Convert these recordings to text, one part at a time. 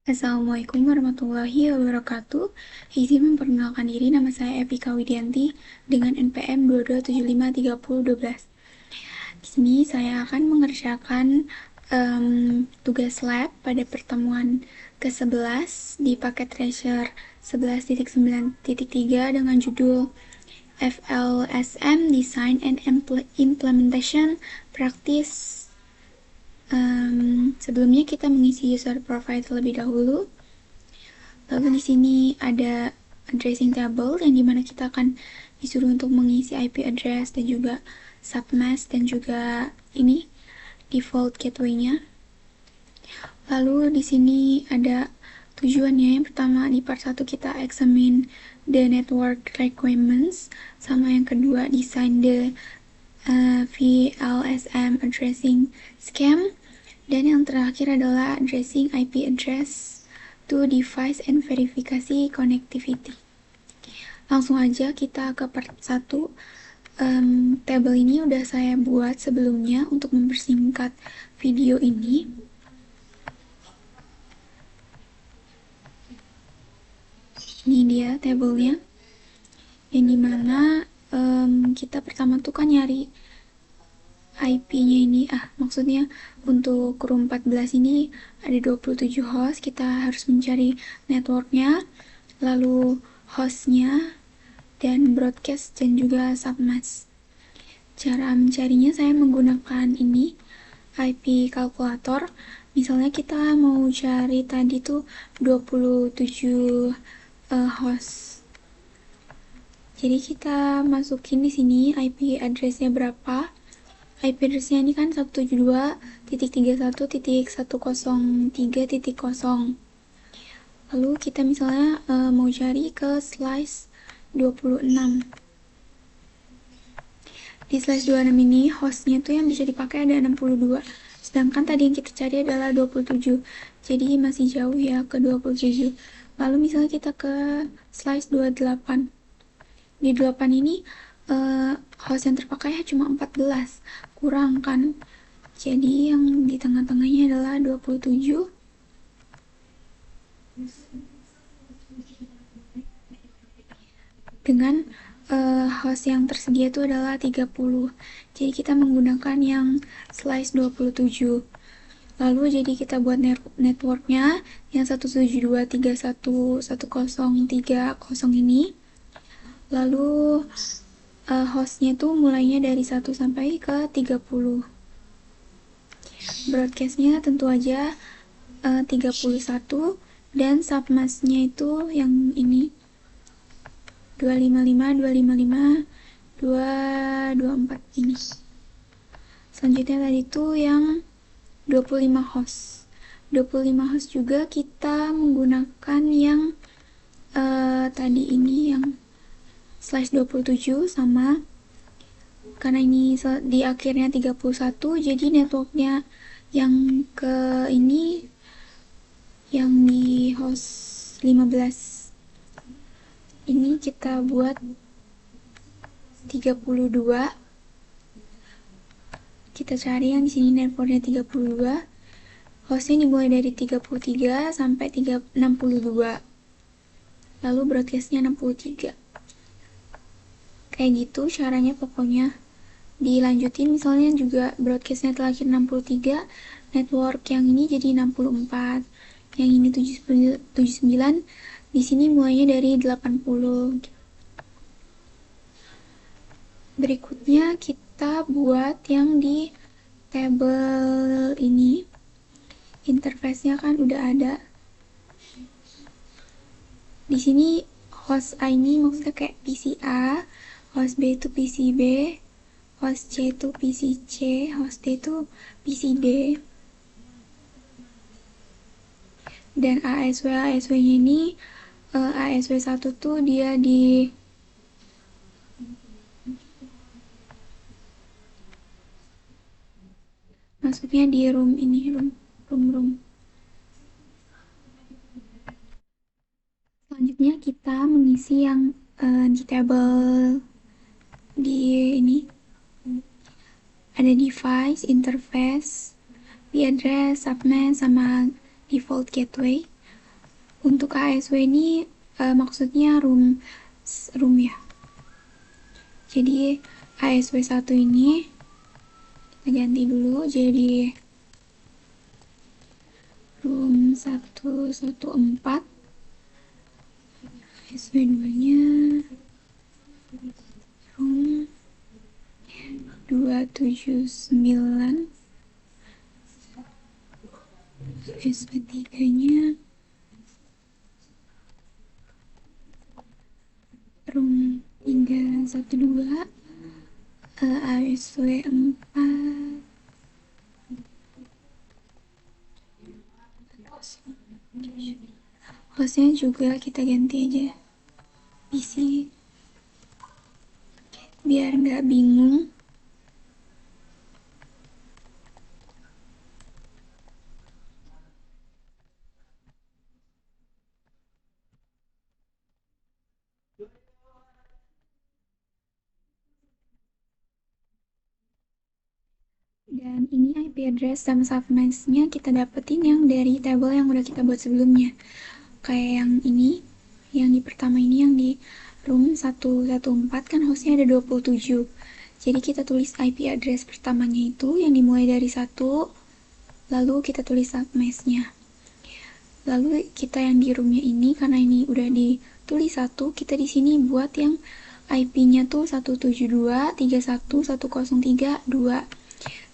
Assalamualaikum warahmatullahi wabarakatuh. Izin memperkenalkan diri, nama saya Epika Widianti dengan NPM 22753012. Di sini saya akan mengerjakan tugas lab pada pertemuan ke-11 di paket Treasure 11.9.3 dengan judul FLSM Design and Implementation Practice. Sebelumnya kita mengisi user profile terlebih dahulu. Lalu di sini ada addressing table yang dimana kita akan disuruh untuk mengisi IP address dan juga submask dan juga ini default gateway-nya. Lalu di sini ada tujuannya. Yang pertama di part 1 kita examine the network requirements, sama yang kedua design the VLSM addressing scheme, dan yang terakhir adalah addressing IP address to device and verifikasi connectivity. Langsung aja kita ke part 1. Table ini udah saya buat sebelumnya untuk mempersingkat video ini. Ini dia tabelnya, yang dimana kita pertama tuh kan nyari IP-nya ini, maksudnya untuk room 14 ini ada 27 host, kita harus mencari networknya, lalu hostnya, dan broadcast, dan juga submask. Cara mencarinya saya menggunakan ini, IP kalkulator. Misalnya kita mau cari tadi tuh 27 host. Jadi kita masukin di sini IP address-nya berapa. IP address-nya ini kan 172.31.103.0. Lalu kita misalnya mau cari ke slice 26. Di slice 26 ini hostnya tuh yang bisa dipakai ada 62. Sedangkan tadi yang kita cari adalah 27. Jadi masih jauh ya ke 27. Lalu misalnya kita ke slice 28. Di 8 ini host yang terpakai cuma 14, kurang kan. Jadi yang di tengah-tengahnya adalah 27 dengan host yang tersedia itu adalah 30. Jadi kita menggunakan yang slice 27. Lalu jadi kita buat networknya yang 172.31.103.0 ini. Lalu hostnya tuh mulainya dari 1 sampai ke 30. Broadcastnya tentu aja 31, dan submasknya itu yang ini 255.254 ini. Selanjutnya tadi tuh yang 25 host. 25 host juga kita menggunakan yang tadi ini yang slash 27 sama, karena ini di akhirnya 31, jadi networknya yang ke ini yang di host 15 ini kita buat 32. Kita cari yang di sini networknya 32. Hostnya dimulai dari 33 sampai 62. Lalu broadcastnya 63. Kayak gitu caranya pokoknya. Dilanjutin misalnya juga broadcastnya terakhir 63, network yang ini jadi 64, yang ini 79, di sini mulainya dari 80. Berikutnya kita buat yang di table ini. Interface-nya kan udah ada. Di sini host A ini maksudnya kayak PC A, host B itu PC B, host C itu PC C, host D itu PC D. Dan ASW-nya ini ASW 1 tuh dia di maksudnya di room ini, room. Selanjutnya kita mengisi yang di table di ini. Ada device, interface, IP address, subnet, sama default gateway. Untuk ASW ini maksudnya room ya. Jadi ASW 1 ini kita ganti dulu jadi room 114. ASW 2 nya room 279. ASW 3 nya room 312. ASW 4 hostnya juga kita ganti aja isi biar nggak bingung. Dan ini IP address sama subnetnya kita dapetin yang dari tabel yang udah kita buat sebelumnya. Kayak yang ini, yang di pertama ini yang di room 114 kan hostnya ada 27. Jadi kita tulis IP address pertamanya itu yang dimulai dari 1, lalu kita tulis subnetnya. Lalu kita yang di roomnya ini karena ini udah ditulis 1, kita di sini buat yang IP-nya tuh 172.31.103.2.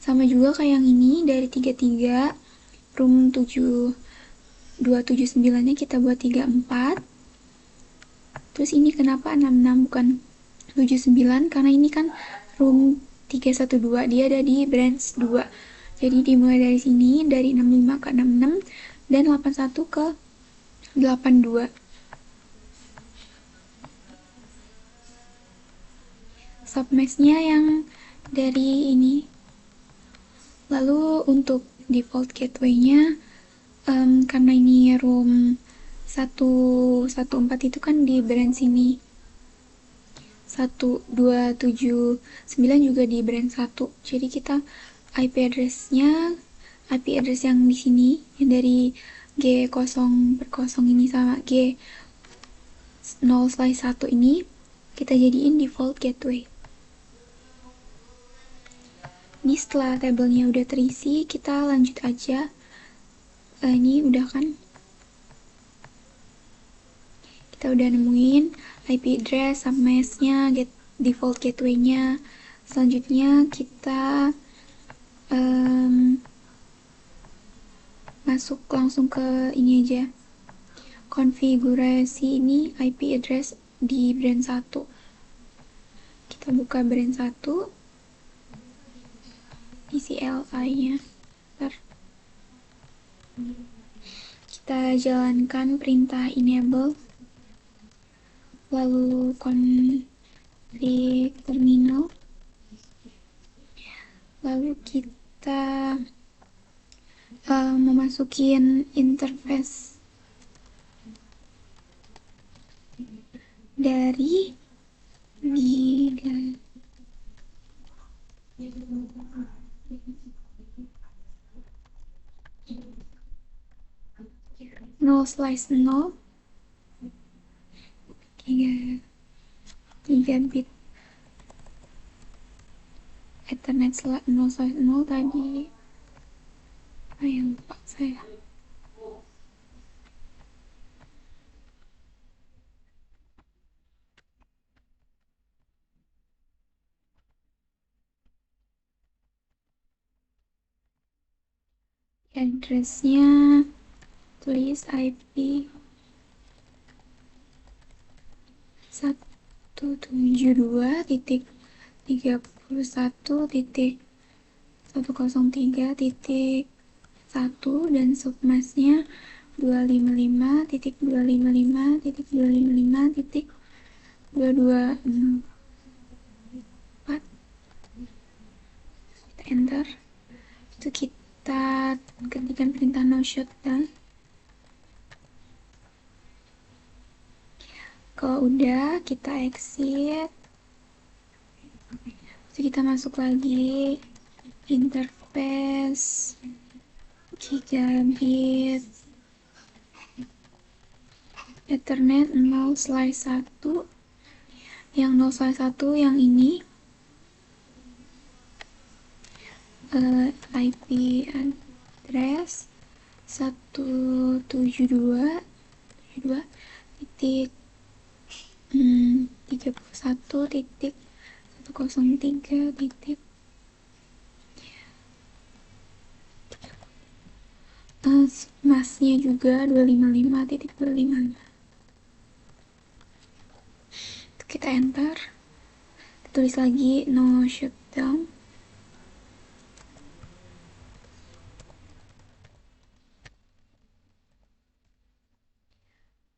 Sama juga kayak yang ini dari 33 room 279 nya kita buat 34. Terus ini kenapa 66 bukan 79? Karena ini kan room 312, dia ada di branch 2. Jadi dimulai dari sini dari 65 ke 66 dan 81 ke 82. Submeshnya yang dari ini. Lalu untuk default gateway-nya karena ini room 114 itu kan di branch ini 1279 juga di branch 1. Jadi kita IP address yang di sini yang dari G0/0 ini sama G0/1 ini kita jadiin default gateway. Ini setelah tabelnya udah terisi, kita lanjut aja. Ini udah kan? Kita udah nemuin IP address, subnetnya, default gateway-nya. Selanjutnya kita masuk langsung ke ini aja. Konfigurasi ini IP address di branch 1. Kita buka branch 1. Isi CLI-nya. Kita jalankan perintah enable, lalu config terminal, lalu kita memasukin interface dari nol slice 0 3 bit Ethernet 0 slice 0 tadi yang lupa saya. Addressnya tulis IP 172.101.103.1 dan submeshnya 255.255.224. Kita enter. Itu kita ketikkan perintah no shutdown. Kalau udah, kita exit. Terus kita masuk lagi interface gigabit Ethernet 0/1, yang 0/1 yang ini IP address 172.31.103. Masnya juga 255.255. Kita enter, tulis lagi no shutdown.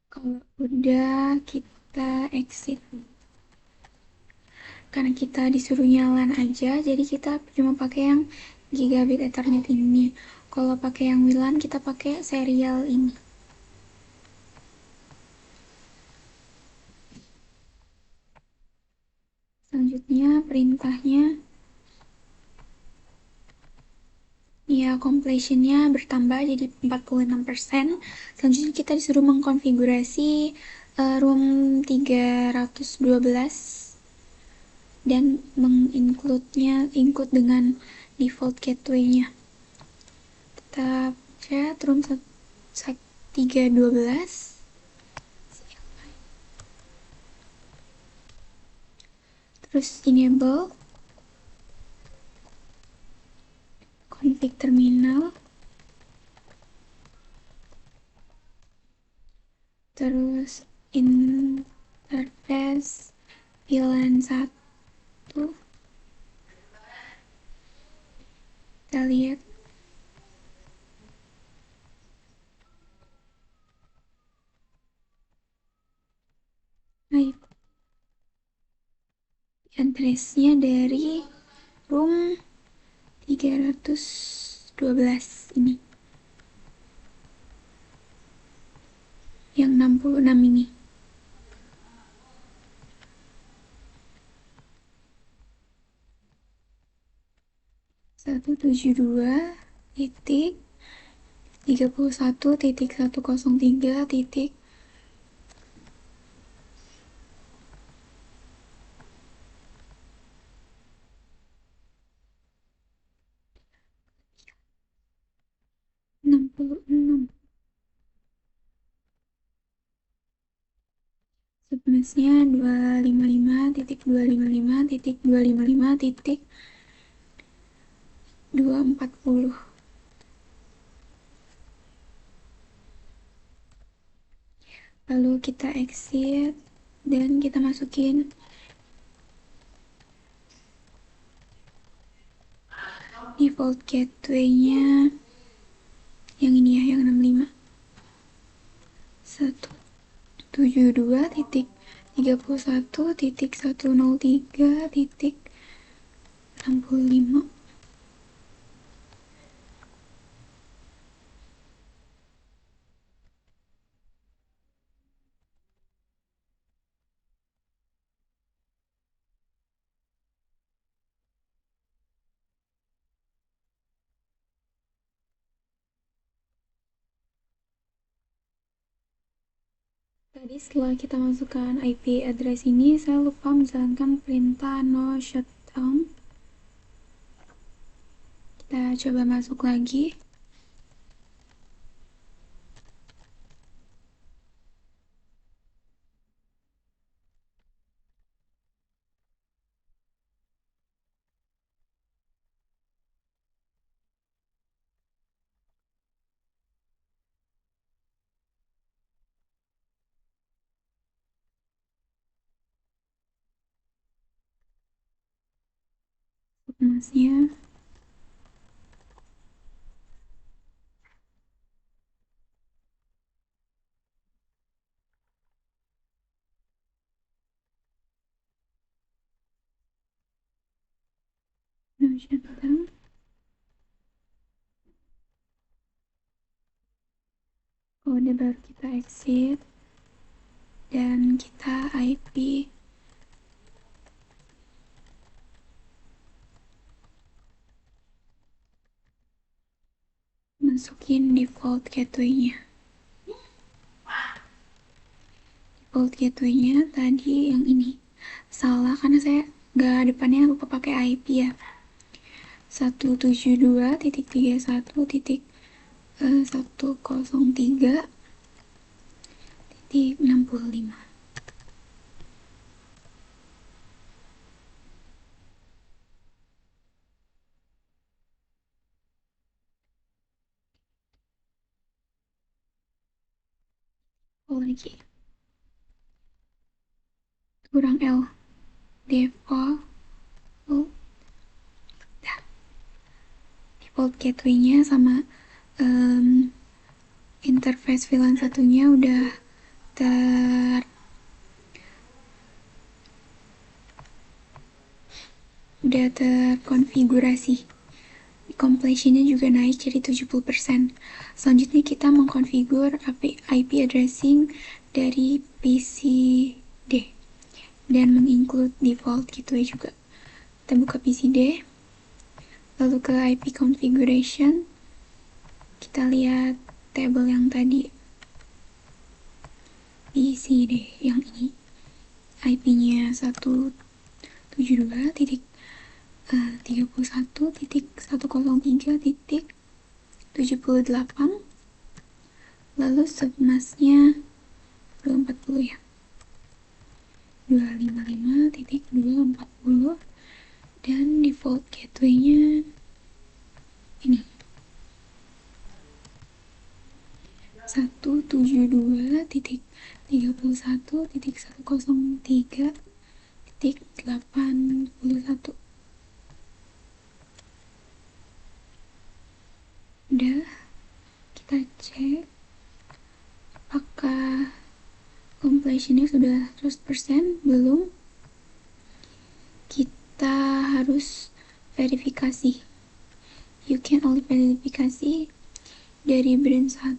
Kalau udah, kita exit. Karena kita disuruh nyalan aja, jadi kita cuma pakai yang gigabit ethernet ini. Kalau pakai yang WLAN, kita pakai serial ini. Selanjutnya perintahnya, ya, completionnya bertambah jadi 46%. Selanjutnya kita disuruh mengkonfigurasi room 312 dan include dengan default gateway-nya. Kita chat room 312, terus enable config terminal, terus interface VLAN 1. Kita lihat IP address-nya dari room 312 ini, yang 66 ini. Satu tujuh dua titik 31.103 66. Subnetnya 255.255.255.240. Lalu kita exit dan kita masukin default gateway-nya yang ini ya, yang 65. 172.31.103.65. Tadi setelah kita masukkan IP address ini, saya lupa menjalankan perintah no shutdown. Kita coba masuk lagi. Masnya no shutdown. Kode baru kita exit dan kita IP masukin default gateway-nya. default gateway-nya tadi yang ini salah karena saya nggak depannya lupa pakai IP ya. 172.1.103.65. Oh lagi kurang L default. Oh, default gateway-nya sama interface VLAN satunya udah ter terkonfigurasi. Completion-nya juga naik jadi 70%. Selanjutnya kita mengkonfigur IP addressing dari PCD dan menginclude default gateway juga. Kita buka PCD, lalu ke IP configuration, kita lihat tabel yang tadi, PCD yang ini, IP-nya 172.31.103.78, lalu submasknya 240 ya, 255.240, dan default gateway-nya ini 172.31.103.81. Udah, kita cek apakah completion-nya sudah 100%. Belum, kita harus verifikasi. You can only verifikasi dari brand 1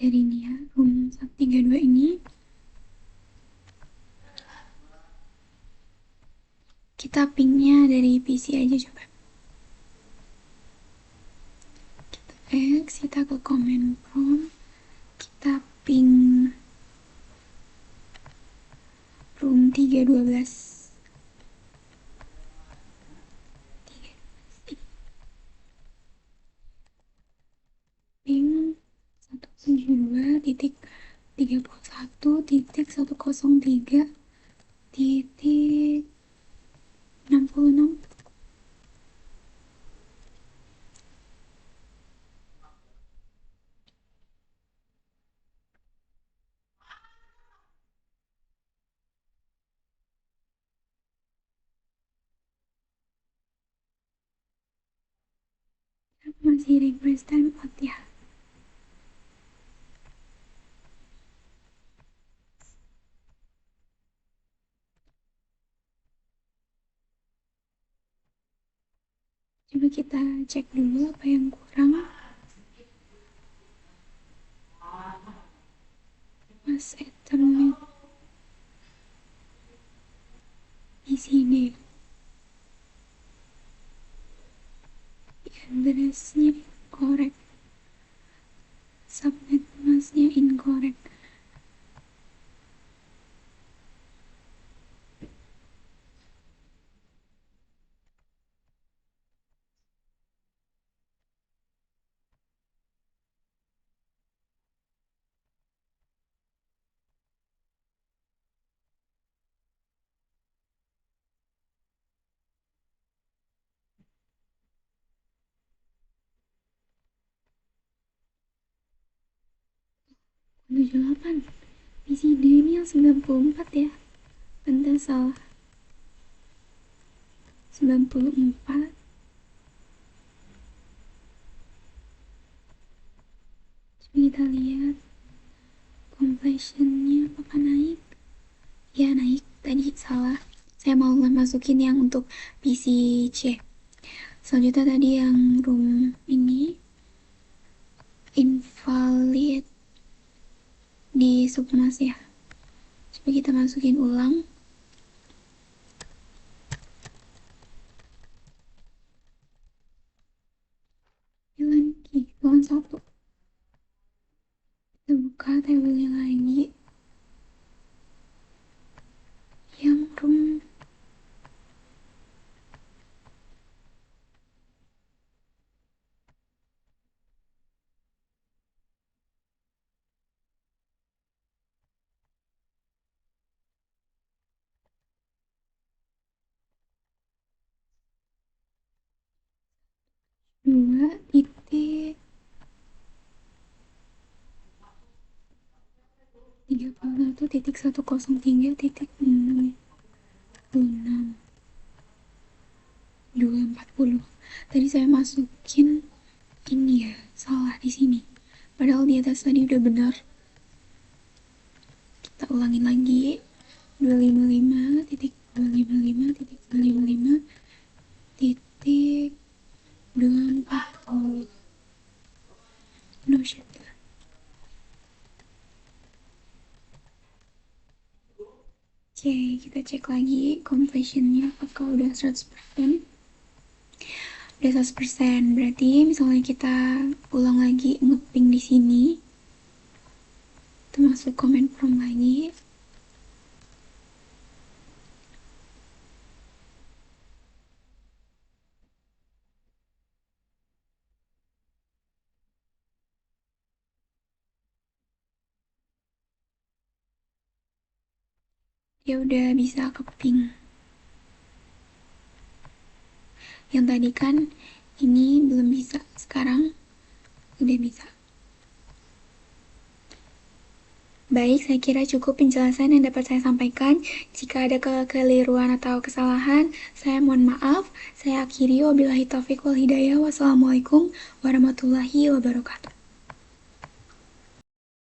dari ini ya, room 132 ini. Kita pingnya dari PC aja coba. Kita X, kita ke command prompt, kita ping room 312. Ping 172.31.103.66. Masih refresh time out ya. Coba kita cek dulu apa yang kurang. Mas Ethernet di sini. Address-nya incorrect. Subnet masnya incorrect. Menuju 8. PCD ini yang 94 ya. Bentar salah. 94. Coba kita lihat completion-nya apakah naik. Ya naik, tadi salah. Saya mau masukin yang untuk PCC. Selanjutnya tadi yang room ini invalid di submas ya. Coba kita masukin ulang. 2.40. Tadi saya masukin ini ya, salah di sini. Padahal di atas tadi udah benar. Kita ulangin lagi. 255.255.240. No shit. Oke, kita cek lagi completionnya apakah udah 100%. Udah 100%, berarti misalnya kita ulang lagi ngeping di sini, kita masuk comment prompt lagi. Ya udah bisa keping. Yang tadi kan ini belum bisa, sekarang udah bisa. Baik, saya kira cukup penjelasan yang dapat saya sampaikan. Jika ada kekeliruan atau kesalahan, saya mohon maaf. Saya akhiri, wabillahi taufiq wal hidayah. Wassalamualaikum warahmatullahi wabarakatuh.